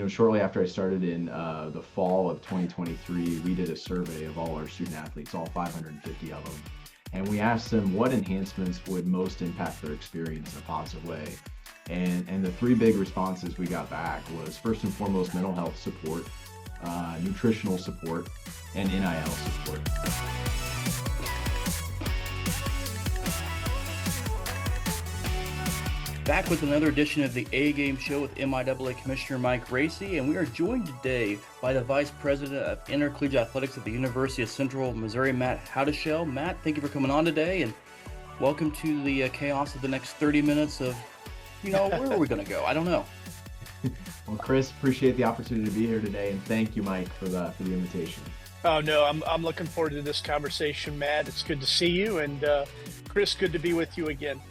Shortly after I started in the fall of 2023, we did a survey of all our student athletes, all 550 of them, and we asked them what enhancements would most impact their experience in a positive way. And the three big responses we got back was first and foremost mental health support, nutritional support, and NIL support. Back with another edition of the A Game Show with MIAA Commissioner Mike Racy, and we are joined today by the Vice President of Intercollegiate Athletics at the University of Central Missouri, Matt Howdeshell. Matt, thank you for coming on today, and welcome to the chaos of the next 30 minutes of, where are we going to go? I don't know. Well, Chris, appreciate the opportunity to be here today, and thank you, Mike, for the invitation. Oh no, I'm looking forward to this conversation, Matt. It's good to see you, and Chris, good to be with you again.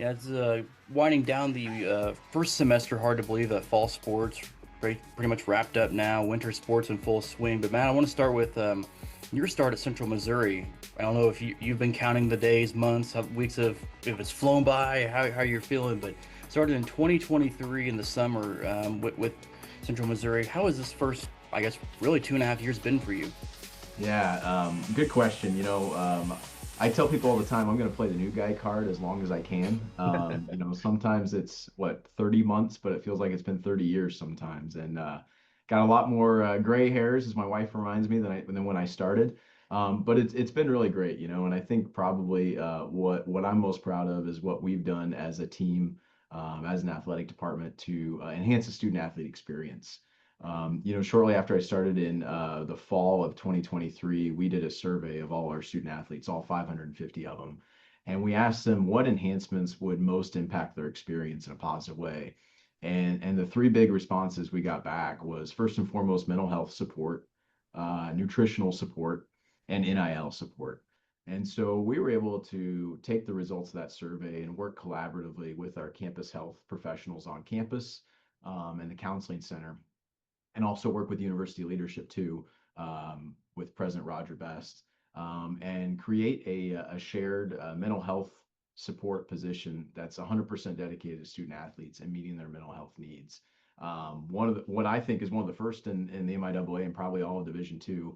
Yeah, it's winding down the first semester. Hard to believe that fall sports pretty much wrapped up now. Winter sports in full swing. But Matt, I want to start with your start at Central Missouri. I don't know if you've been counting the days, months, weeks of if it's flown by, how you're feeling. But started in 2023 in the summer with Central Missouri. How has this first, I guess, really 2.5 years been for you? Yeah, good question. I tell people all the time I'm going to play the new guy card as long as I can. Sometimes it's 30 months, but it feels like it's been 30 years sometimes. And got a lot more gray hairs, as my wife reminds me, than when I started. But it's been really great, And I think probably what I'm most proud of is what we've done as a team, as an athletic department to enhance the student athlete experience. Shortly after I started in the fall of 2023, we did a survey of all our student athletes, all 550 of them, and we asked them what enhancements would most impact their experience in a positive way. And the three big responses we got back was first and foremost mental health support, nutritional support, and NIL support. And so we were able to take the results of that survey and work collaboratively with our campus health professionals on campus and the counseling center, and also work with university leadership too, with President Roger Best, and create a shared mental health support position that's 100% dedicated to student athletes and meeting their mental health needs. What I think is one of the first in the MIAA and probably all of Division II.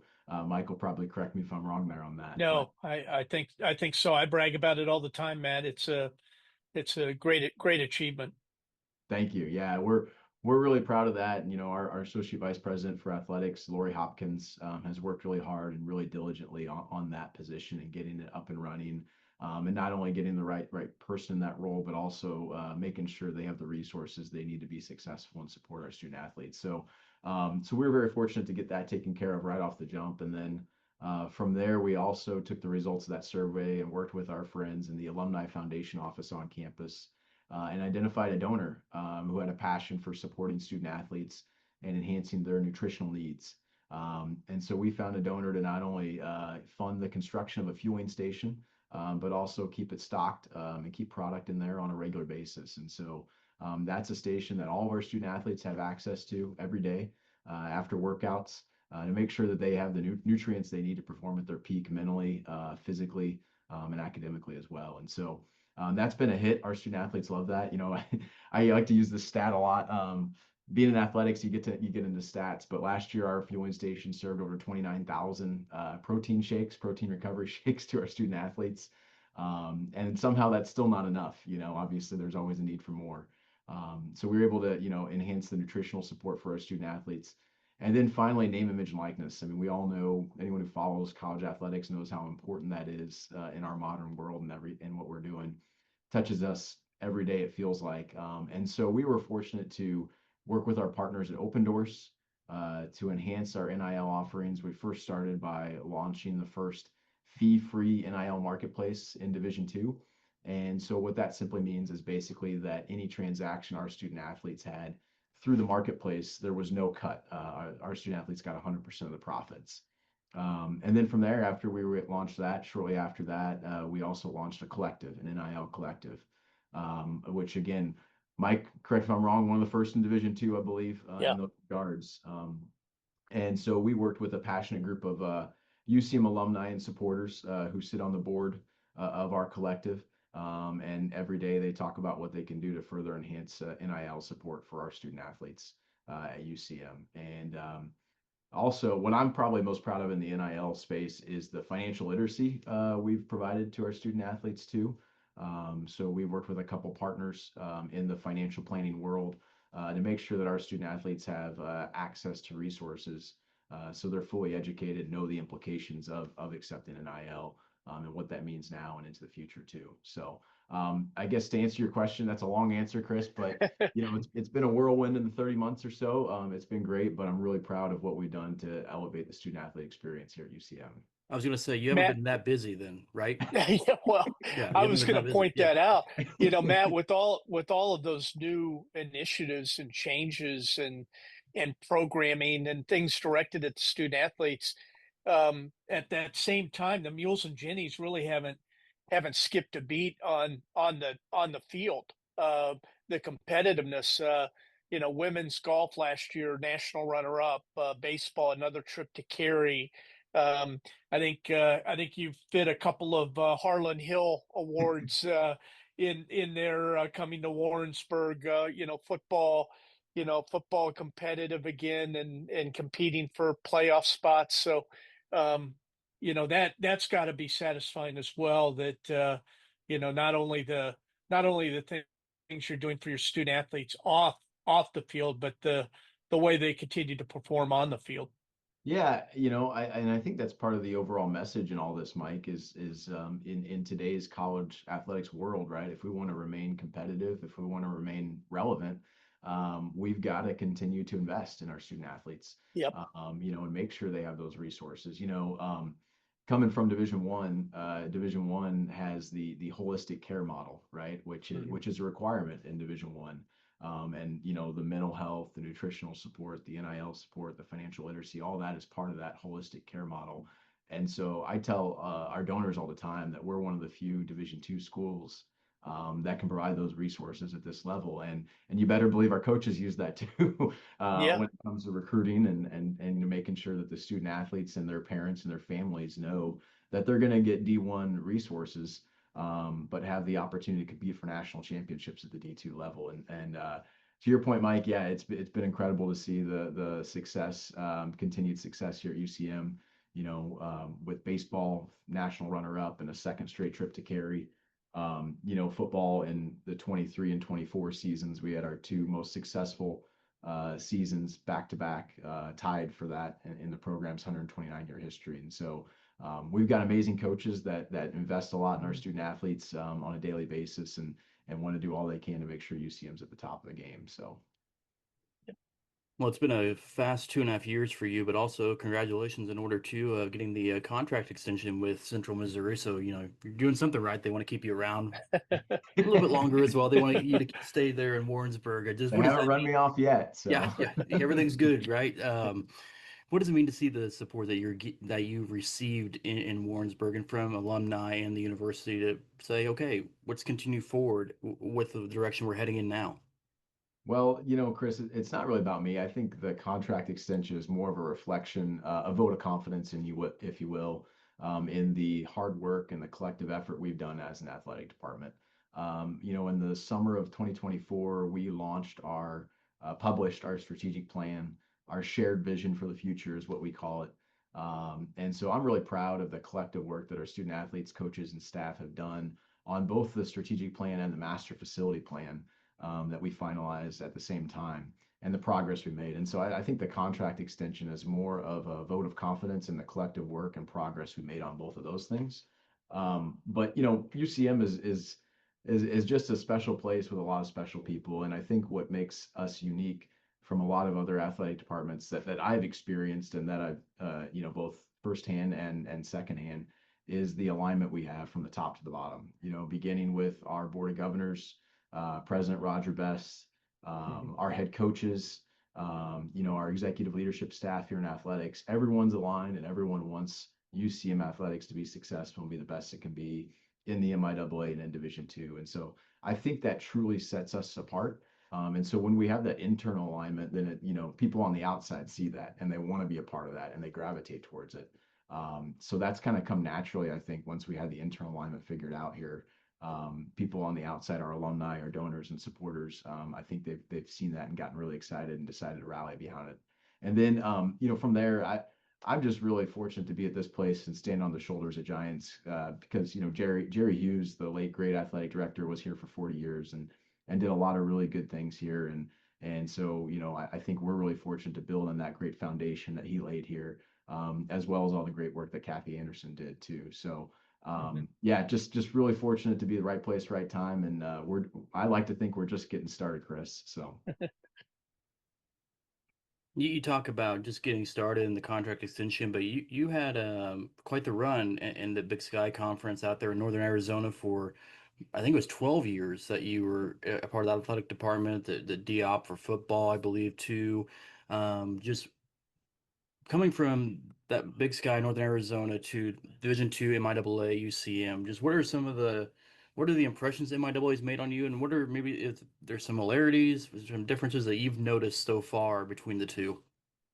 Mike will probably correct me if I'm wrong there on that. No, I think so. I brag about it all the time, Matt. It's a great achievement. Thank you. Yeah, we're really proud of that. And, our associate vice president for athletics, Lori Hopkins, has worked really hard and really diligently on that position and getting it up and running. And not only getting the right person in that role, but also making sure they have the resources they need to be successful and support our student athletes. So we're very fortunate to get that taken care of right off the jump. And then from there, we also took the results of that survey and worked with our friends in the Alumni Foundation office on campus, and identified a donor who had a passion for supporting student athletes and enhancing their nutritional needs. And so we found a donor to not only fund the construction of a fueling station, but also keep it stocked and keep product in there on a regular basis. And so that's a station that all of our student athletes have access to every day after workouts, to make sure that they have the nutrients they need to perform at their peak mentally, physically, and academically as well. And so that's been a hit. Our student athletes love that. I like to use this stat a lot. Being in athletics, you get into stats, but last year our fueling station served over 29,000 protein recovery shakes to our student athletes. And somehow that's still not enough. Obviously there's always a need for more. So we were able to, enhance the nutritional support for our student athletes. And then finally, name, image, and likeness. I mean, we all know, anyone who follows college athletics knows how important that is in our modern world, and what we're doing touches us every day, it feels like. And so we were fortunate to work with our partners at Open Doors to enhance our NIL offerings. We first started by launching the first fee-free NIL marketplace in Division II. And so what that simply means is basically that any transaction our student athletes had through the marketplace, there was no cut. Our student athletes got 100% of the profits. And then from there, after we launched that, shortly after that, we also launched a collective, an NIL collective, which again, Mike, correct me if I'm wrong, one of the first in Division II, I believe, Yeah. in those regards. And so we worked with a passionate group of UCM alumni and supporters who sit on the board of our collective. And every day they talk about what they can do to further enhance NIL support for our student athletes. at UCM. And also, what I'm probably most proud of in the NIL space is the financial literacy we've provided to our student athletes too. So we've worked with a couple partners in the financial planning world to make sure that our student athletes have access to resources so they're fully educated, know the implications of accepting an IL and what that means now and into the future too. So I guess to answer your question, that's a long answer, Chris, but it's been a whirlwind in the 30 months or so. It's been great, but I'm really proud of what we've done to elevate the student athlete experience here at UCM. I was going to say, you haven't Matt. been that busy then, right? Yeah, well, Yeah, you I haven't was been going that to busy. point Yeah. that out. Matt, with all of those new initiatives and changes and programming and things directed at the student athletes, at that same time, the Mules and Jennies really haven't skipped a beat on the field. The competitiveness. Women's golf last year, national runner-up. Baseball, another trip to Cary. Um, I think you've fit a couple of Harlan Hill awards in there coming to Warrensburg. Football. Football competitive again and competing for playoff spots. So, that's got to be satisfying as well. That not only the things you're doing for your student athletes off the field, but the way they continue to perform on the field. Yeah, I think that's part of the overall message in all this, Mike, is in today's college athletics world, right? If we want to remain competitive, if we want to remain relevant, we've got to continue to invest in our student athletes, Yep. and make sure they have those resources. Coming from Division One has the holistic care model, right? Which is a requirement in Division One. And the mental health, the nutritional support, the NIL support, the financial literacy, all that is part of that holistic care model. And so I tell our donors all the time that we're one of the few Division two schools that can provide those resources at this level. And you better believe our coaches use that too Yeah. when it comes to recruiting and making sure that the student athletes and their parents and their families know that they're going to get D1 resources but have the opportunity to compete for national championships at the D2 level. And to your point, Mike, yeah, it's been incredible to see the success, continued success here at UCM. With baseball national runner-up and a second straight trip to Cary. Football in the 23 and 24 seasons, we had our two most successful seasons back to back, tied for that in the program's 129-year history. And so we've got amazing coaches that invest a lot in our student athletes on a daily basis and want to do all they can to make sure UCM's at the top of the game. So. Well, it's been a fast 2.5 years for you, but also congratulations in order to getting the contract extension with Central Missouri. So, you're doing something right. They want to keep you around a little bit longer as well. They want you to stay there in Warrensburg. They haven't run me off yet. So. Yeah, everything's good, right? What does it mean to see the support that you've received in Warrensburg and from alumni and the university to say, okay, let's continue forward with the direction we're heading in now? Well, Chris, it's not really about me. I think the contract extension is more of a reflection, a vote of confidence in you, if you will, in the hard work and the collective effort we've done as an athletic department. In the summer of 2024, we published our strategic plan, our shared vision for the future is what we call it. And so I'm really proud of the collective work that our student athletes, coaches, and staff have done on both the strategic plan and the master facility plan that we finalized at the same time and the progress we made. And so I think the contract extension is more of a vote of confidence in the collective work and progress we made on both of those things. But UCM is just a special place with a lot of special people. And I think what makes us unique from a lot of other athletic departments that I've experienced and that I've both firsthand and secondhand is the alignment we have from the top to the bottom, beginning with our board of governors, President Roger Best, our head coaches, our executive leadership staff here in athletics. Everyone's aligned and everyone wants UCM athletics to be successful and be the best it can be in the MIAA and in Division two. And so I think that truly sets us apart. And so when we have that internal alignment, then people on the outside see that and they want to be a part of that and they gravitate towards it. So that's kind of come naturally, I think, once we had the internal alignment figured out here people on the outside, our alumni, our donors and supporters, I think they've seen that and gotten really excited and decided to rally behind it. And then, from there, I'm just really fortunate to be at this place and stand on the shoulders of giants, because Jerry Hughes, the late great athletic director, was here for 40 years and did a lot of really good things here. And so, I think we're really fortunate to build on that great foundation that he laid here, as well as all the great work that Kathy Anderson did too. So, yeah, just really fortunate to be the right place, right time, and I like to think we're just getting started, Chris. So You talk about just getting started in the contract extension, but you had quite the run in the Big Sky Conference out there in Northern Arizona for, I think it was 12 years that you were a part of the athletic department, the DOP for football, I believe, too. Just coming from that Big Sky, Northern Arizona to Division II MIAA UCM, just what are the impressions MIAA's made on you, and what are maybe if there's similarities, some differences that you've noticed so far between the two?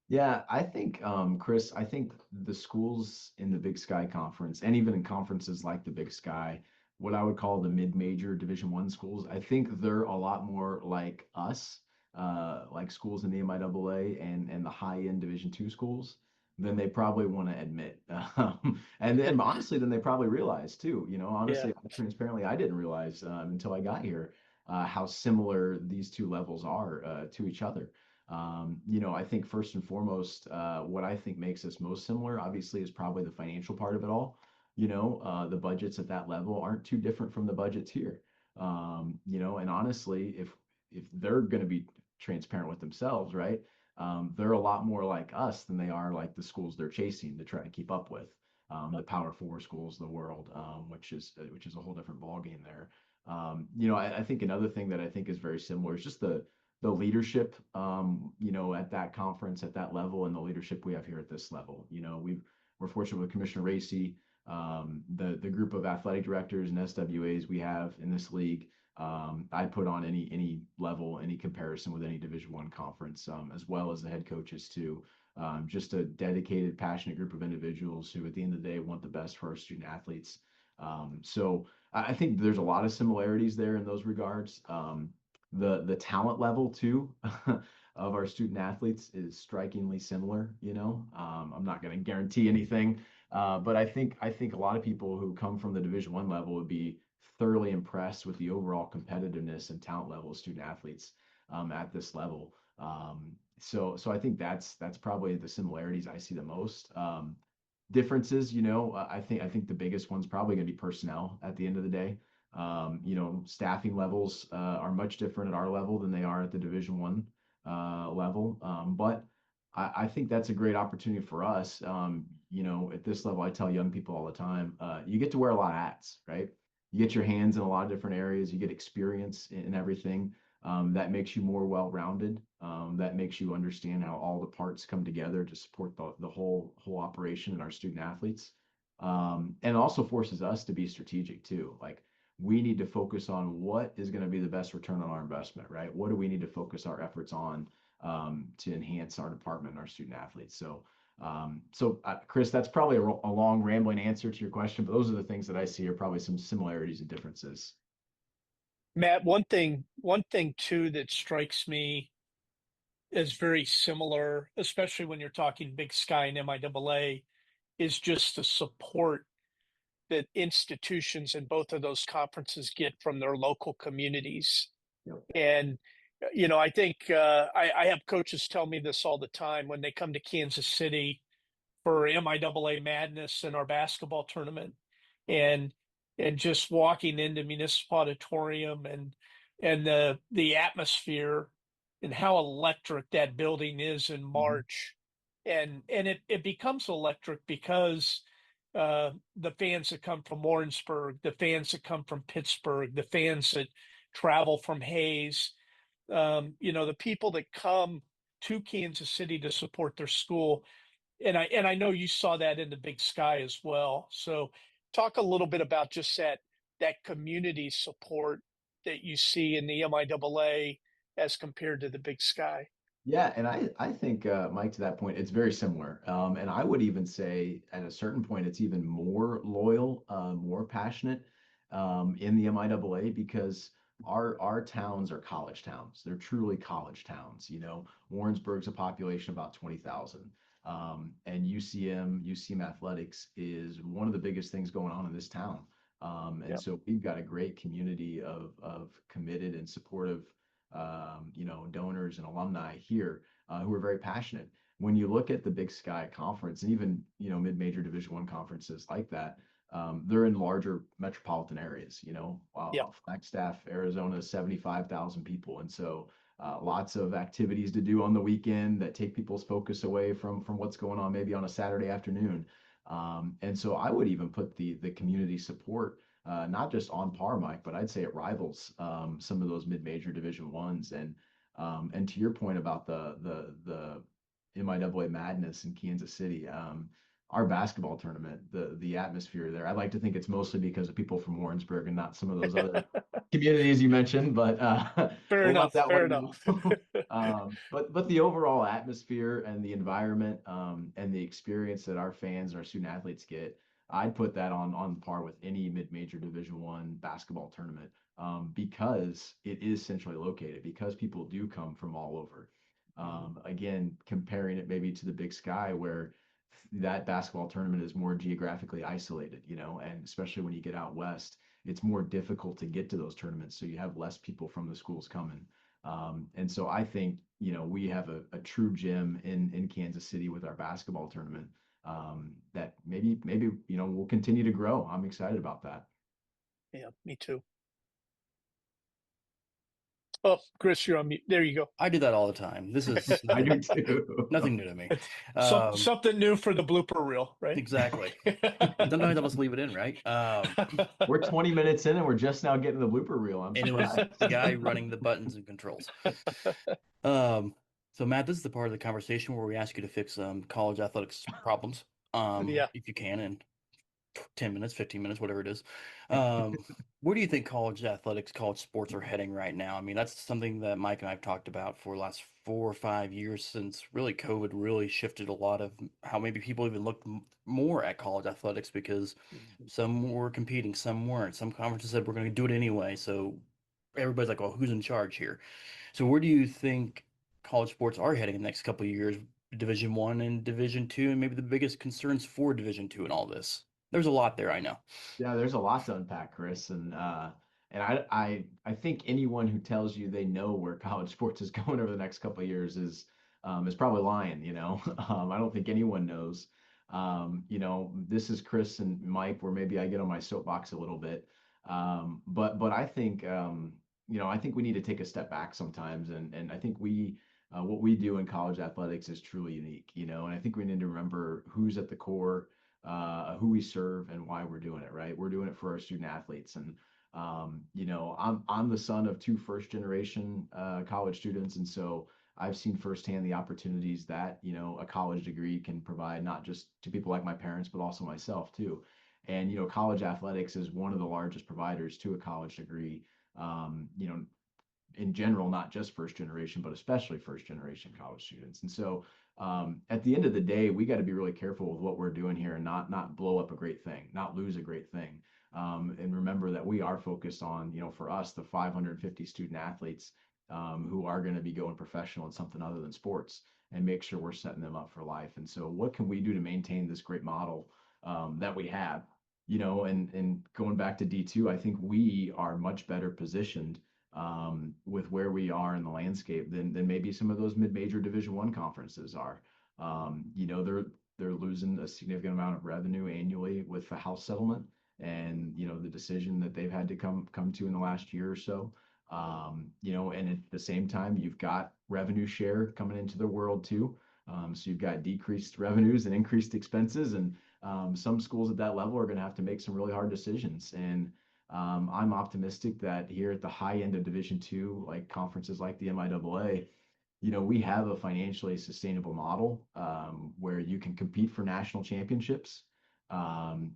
yeah, I think, Chris, I think the schools in the Big Sky Conference, and even in conferences like the Big Sky, what I would call the mid-major Division I schools, I think they're a lot more like us, like schools in the MIAA and the high-end Division II schools, than they probably want to admit. And then honestly, then they probably realize too. Yeah. Honestly, transparently, I didn't realize, until I got here, how similar these two levels are, to each other. I think first and foremost, what I think makes us most similar, obviously, is probably the financial part of it all. The budgets at that level aren't too different from the budgets here. And honestly, if they're going to be transparent with themselves, right? They're a lot more like us than they are like the schools they're chasing to try to keep up with. The Power 4 schools of the world, which is a whole different ballgame there. I think another thing that I think is very similar is just the leadership, at that conference, at that level, and the leadership we have here at this level. We're fortunate with Commissioner Racy, the group of athletic directors and SWAs we have in this league. I put on any level, any comparison with any Division I conference, as well as the head coaches too. Just a dedicated, passionate group of individuals who, at the end of the day, want the best for our student athletes. So I think there's a lot of similarities there in those regards. The talent level too of our student athletes is strikingly similar. I'm not going to guarantee anything, but I think a lot of people who come from the Division I level would be thoroughly impressed with the overall competitiveness and talent level of student athletes, at this level. So I think that's probably the similarities I see the most. Differences, I think the biggest one's probably going to be personnel at the end of the day. Staffing levels, are much different at our level than they are at the Division I, level. But I think that's a great opportunity for us. At this level, I tell young people all the time, you get to wear a lot of hats, right? You get your hands in a lot of different areas. You get experience in everything. That makes you more well-rounded. That makes you understand how all the parts come together to support the whole operation and our student athletes. And also forces us to be strategic too. Like, we need to focus on what is going to be the best return on our investment, right? What do we need to focus our efforts on, to enhance our department and our student athletes? So, Chris, that's probably a long, rambling answer to your question, but those are the things that I see are probably some similarities and differences. Matt, one thing too that strikes me as very similar, especially when you're talking Big Sky and MIAA, is just the support that institutions in both of those conferences get from their local communities. Yep. And, I think I have coaches tell me this all the time when they come to Kansas City for MIAA Madness in our basketball tournament, and just walking into Municipal Auditorium and the atmosphere and how electric that building is in Mhm. March, and it becomes electric because the fans that come from Warrensburg, the fans that come from Pittsburgh, the fans that travel from Hayes, the people that come to Kansas City to support their school. And I know you saw that in the Big Sky as well. So talk a little bit about just that community support that you see in the MIAA as compared to the Big Sky. Yeah, and I think, Mike, to that point, it's very similar. And I would even say at a certain point, it's even more loyal, more passionate. in the MIAA because our towns are college towns. They're truly college towns. Warrensburg's a population of about 20,000. And UCM athletics is one of the biggest things going on in this town. And Yeah. so we've got a great community of committed and supportive, donors and alumni here who are very passionate. When you look at the Big Sky Conference and even, mid-major Division I conferences like that, they're in larger metropolitan areas, Yeah. Flagstaff, Arizona, 75,000 people. And so lots of activities to do on the weekend that take people's focus away from what's going on maybe on a Saturday afternoon. And so I would even put the community support not just on par, Mike, but I'd say it rivals some of those mid-major Division Ones. And to your point about the MIAA madness in Kansas City, our basketball tournament, the atmosphere there, I like to think it's mostly because of people from Warrensburg and not some of those other communities you mentioned, but Fair we'll let enough. that Fair one go. enough. But the overall atmosphere and the environment and the experience that our fans and our student athletes get, I'd put that on par with any mid-major Division One basketball tournament because it is centrally located, because people do come from all over. Again, comparing it maybe to the Big Sky, where that basketball tournament is more geographically isolated, and especially when you get out west, it's more difficult to get to those tournaments. So you have less people from the schools coming. And so I think, we have a true gem in Kansas City with our basketball tournament that maybe, will continue to grow. I'm excited about that. Yeah, me too. Oh, Chris, you're on mute. There you go. I do that all the time. This is I do too. nothing new to me. Something new for the blooper reel, right? Exactly. Sometimes I'll just leave it in, right? We're 20 minutes in and we're just now getting the blooper reel. I'm And it was surprised. the guy running the buttons and controls. So Matt, this is the part of the conversation where we ask you to fix college athletics problems, Yeah. if you can, in 10 minutes, 15 minutes, whatever it is. Where do you think college athletics, college sports are heading right now? I mean, that's something that Mike and I have talked about for the last 4 or 5 years since really COVID really shifted a lot of how maybe people even looked more at college athletics because some were competing, some weren't. Some conferences said we're going to do it anyway. So everybody's like, well, who's in charge here? So where do you think college sports are heading in the next couple of years? Division One and Division Two, and maybe the biggest concerns for Division Two in all this. There's a lot there, I know. Yeah, there's a lot to unpack, Chris, and I think anyone who tells you they know where college sports is going over the next couple of years is probably lying. I don't think anyone knows. This is Chris and Mike, where maybe I get on my soapbox a little bit, but I think I think we need to take a step back sometimes, and I think what we do in college athletics is truly unique. And I think we need to remember who's at the core, who we serve and why we're doing it, right? We're doing it for our student athletes. And, I'm the son of two first generation college students. And so I've seen firsthand the opportunities that, a college degree can provide, not just to people like my parents, but also myself too. And, college athletics is one of the largest providers to a college degree, in general, not just first generation, but especially first generation college students. And so at the end of the day, we got to be really careful with what we're doing here and not blow up a great thing, not lose a great thing. And remember that we are focused on, for us, the 550 student athletes who are going to be going professional in something other than sports and make sure we're setting them up for life. And so what can we do to maintain this great model that we have? And going back to D2, I think we are much better positioned with where we are in the landscape than maybe some of those mid-major Division I conferences are. They're losing a significant amount of revenue annually with the House settlement and the decision that they've had to come to in the last year or so. And at the same time, you've got revenue share coming into the world too. So you've got decreased revenues and increased expenses, and some schools at that level are going to have to make some really hard decisions. And I'm optimistic that here at the high end of Division II, like conferences like the MIAA, we have a financially sustainable model where you can compete for national championships.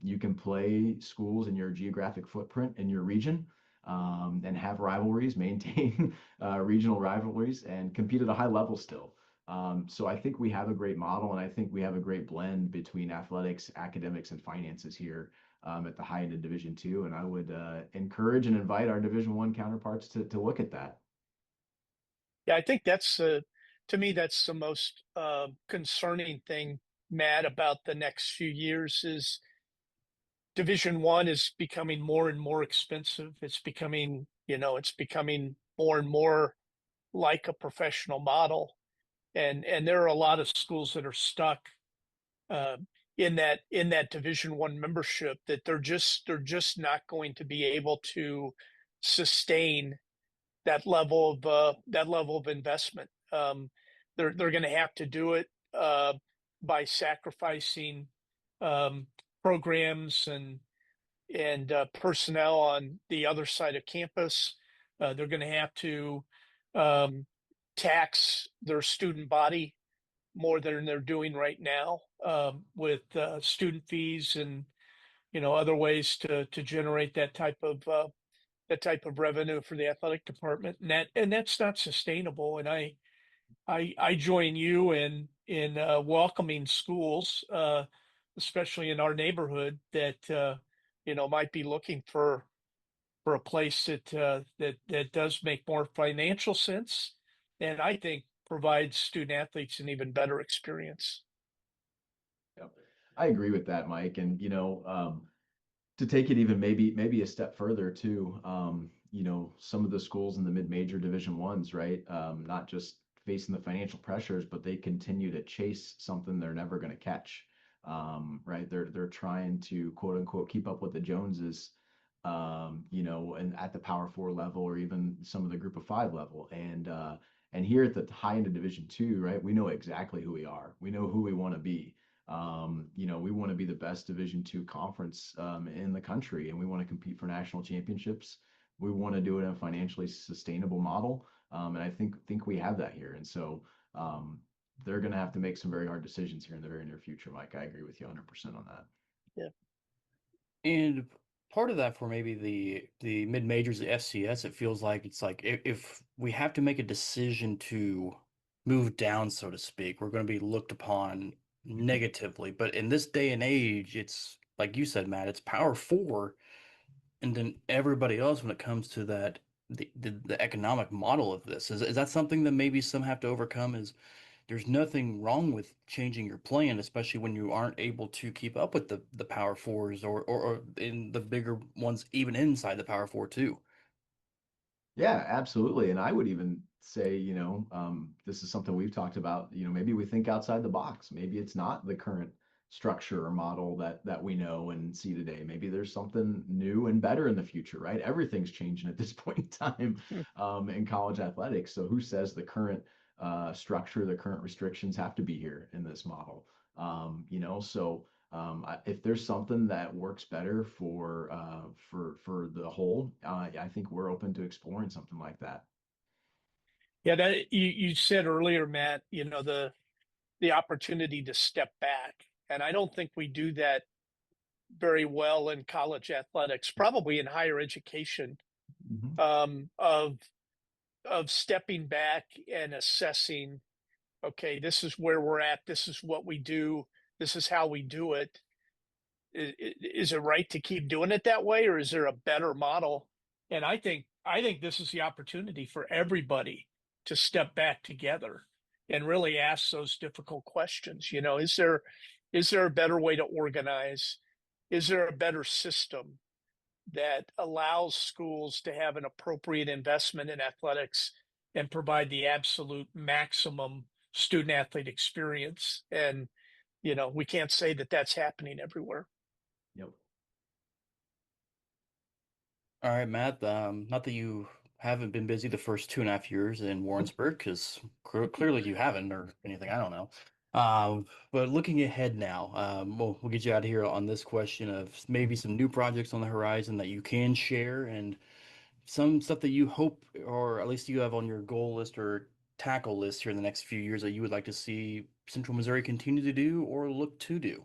You can play schools in your geographic footprint in your region and have rivalries, maintain regional rivalries, and compete at a high level still. So I think we have a great model, and I think we have a great blend between athletics, academics, and finances here at the high end of Division II, and I would encourage and invite our Division I counterparts to look at that. Yeah, I think that's to me that's the most concerning thing, Matt, about the next few years is Division I is becoming more and more expensive. It's becoming, it's becoming more and more like a professional model, and there are a lot of schools that are stuck uh, in that Division I membership that they're just not going to be able to sustain that level of investment. They're going to have to do it by sacrificing um, programs and personnel on the other side of campus. They're going to have to um, tax their student body more than they're doing right now with student fees and other ways to generate that type of revenue for the athletic department, and that's not sustainable. And I join you in welcoming schools, especially in our neighborhood, that might be looking for a place that does make more financial sense, and I think provides student athletes an even better experience. Yep. I agree with that, Mike. And to take it even maybe a step further too, some of the schools in the mid-major Division Is, right? Not just facing the financial pressures, but they continue to chase something they're never going to catch. Right? They're trying to quote unquote keep up with the Joneses, and at the Power Four level or even some of the Group of Five level. And here at the high end of Division II, right? We know exactly who we are. We know who we want to be. We want to be the best Division II conference in the country, and we want to compete for national championships. We want to do it in a financially sustainable model, and I think we have that here. And so they're going to have to make some very hard decisions here in the very near future, Mike. I agree with you 100% on that. Yeah. And part of that for maybe the mid majors, the FCS, it feels like it's like if we have to make a decision to move down, so to speak, we're going to be looked upon negatively. But in this day and age, it's like you said, Matt, it's Power Four, and then everybody else when it comes to that the economic model of this. Is that something that maybe some have to overcome? Is there's nothing wrong with changing your plan, especially when you aren't able to keep up with the Power Fours or in the bigger ones, even inside the Power Four too. Yeah, absolutely. And I would even say, this is something we've talked about, maybe we think outside the box. Maybe it's not the current structure or model that we know and see today. Maybe there's something new and better in the future, right? Everything's changing at this point in time in college athletics. So who says the current structure, the current restrictions have to be here in this model? So if there's something that works better for the whole, I think we're open to exploring something like that. Yeah, that you said earlier, Matt, the opportunity to step back. And I don't think we do that very well in college athletics, probably in higher education, Mhm. of stepping back and assessing, okay, this is where we're at, this is what we do, this is how we do it. Is it right to keep doing it that way, or is there a better model? And I think this is the opportunity for everybody to step back together and really ask those difficult questions. Is there a better way to organize? Is there a better system that allows schools to have an appropriate investment in athletics and provide the absolute maximum student athlete experience? And we can't say that that's happening everywhere. Yep. All right, Matt. Not that you haven't been busy the first 2.5 years in Warrensburg, because clearly you haven't, or anything. I don't know. But looking ahead now, we'll get you out of here on this question of maybe some new projects on the horizon that you can share, and some stuff that you hope, or at least you have on your goal list or tackle list here in the next few years that you would like to see Central Missouri continue to do or look to do.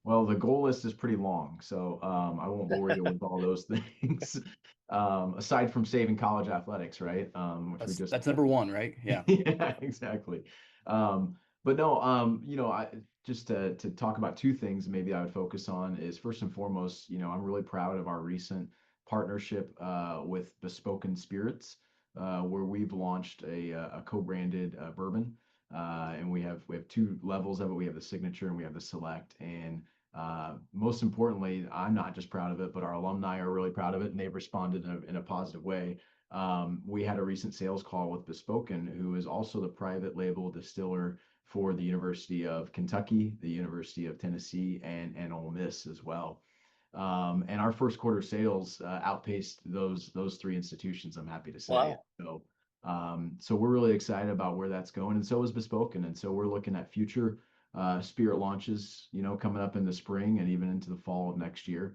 Well, the goal list is pretty long, so I won't bore you with all those things. Aside from saving college athletics, right? Which we That's just number one, right? Yeah. yeah, exactly. But no, just to talk about two things maybe I would focus on is first and foremost, I'm really proud of our recent partnership with Bespoken Spirits, where we've launched a co-branded bourbon. And we have two levels of it. We have the signature and we have the select. And most importantly, I'm not just proud of it, but our alumni are really proud of it, and they've responded in a positive way. We had a recent sales call with Bespoken, who is also the private label distiller for the University of Kentucky, the University of Tennessee, and Ole Miss as well. And our first quarter sales outpaced those three institutions, I'm happy to say. Wow. So we're really excited about where that's going, and so is Bespoken. And so we're looking at future spirit launches, coming up in the spring and even into the fall of next year,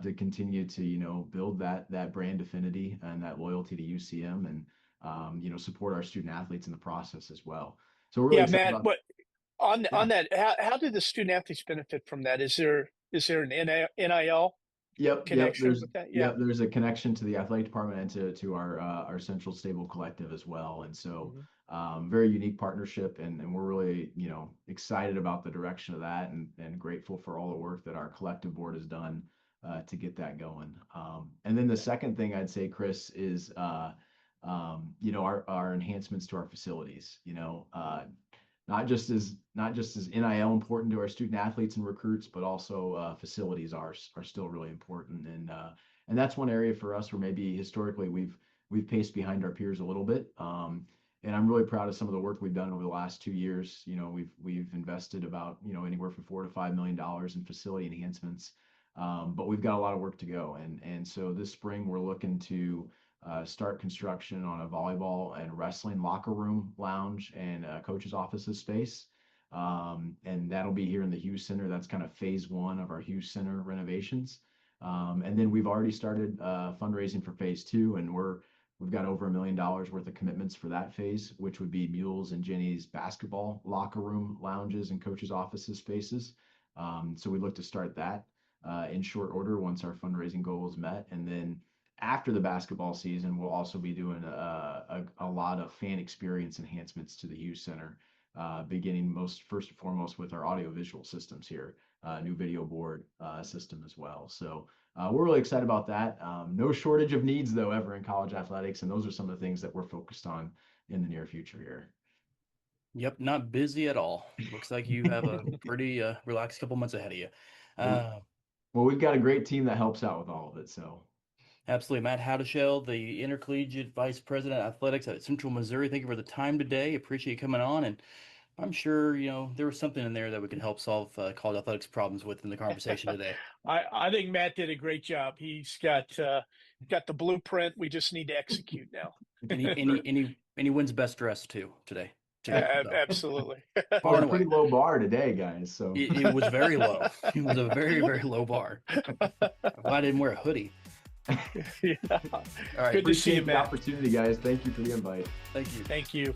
to continue to, build that brand affinity and that loyalty to UCM, and support our student athletes in the process as well. So we're really Yeah, excited Matt, about. what on Yeah. that, how do the student athletes benefit from that? Is there an NIL Yep. connection with that? Yeah. There's a connection to the athletic department and to our Central Stable Collective as well. And so very unique partnership, and we're really, excited about the direction of that, and grateful for all the work that our collective board has done to get that going. And then the second thing I'd say, Chris, is our enhancements to our facilities. Not just as NIL important to our student athletes and recruits, but also facilities are still really important. And that's one area for us where maybe historically we've paced behind our peers a little bit. And I'm really proud of some of the work we've done over the last 2 years. We've invested about anywhere from $4 to $5 million in facility enhancements, but we've got a lot of work to go. And so this spring we're looking to start construction on a volleyball and wrestling locker room, lounge, and coaches' offices space. And that'll be here in the Hughes Center. That's kind of phase one of our Hughes Center renovations. And then we've already started fundraising for phase two, and we've got over $1 million worth of commitments for that phase, which would be Mules and Jenny's basketball locker room, lounges, and coaches' offices spaces. So we look to start that in short order once our fundraising goal is met. And then after the basketball season, we'll also be doing a lot of fan experience enhancements to the Hughes Center, beginning first and foremost with our audiovisual systems here, new video board system as well. So we're really excited about that. No shortage of needs, though, ever in college athletics, and those are some of the things that we're focused on in the near future here. Yep, not busy at all. Looks like you have a pretty relaxed couple months ahead of you. Well, we've got a great team that helps out with all of it, so. Absolutely. Matt Howdeshell, the Intercollegiate Vice President of Athletics at Central Missouri. Thank you for the time today. Appreciate you coming on. And I'm sure, there was something in there that we can help solve college athletics problems with in the conversation today. I think Matt did a great job. He's got the blueprint. We just need to execute now. And he wins best dressed too today. Absolutely. Well, a pretty low bar today, guys. So it was very low. It was a very, very low bar. I didn't wear a hoodie. Yeah. All right. Good to see you, the Matt. opportunity, guys. Thank you for the invite. Thank you. Thank you.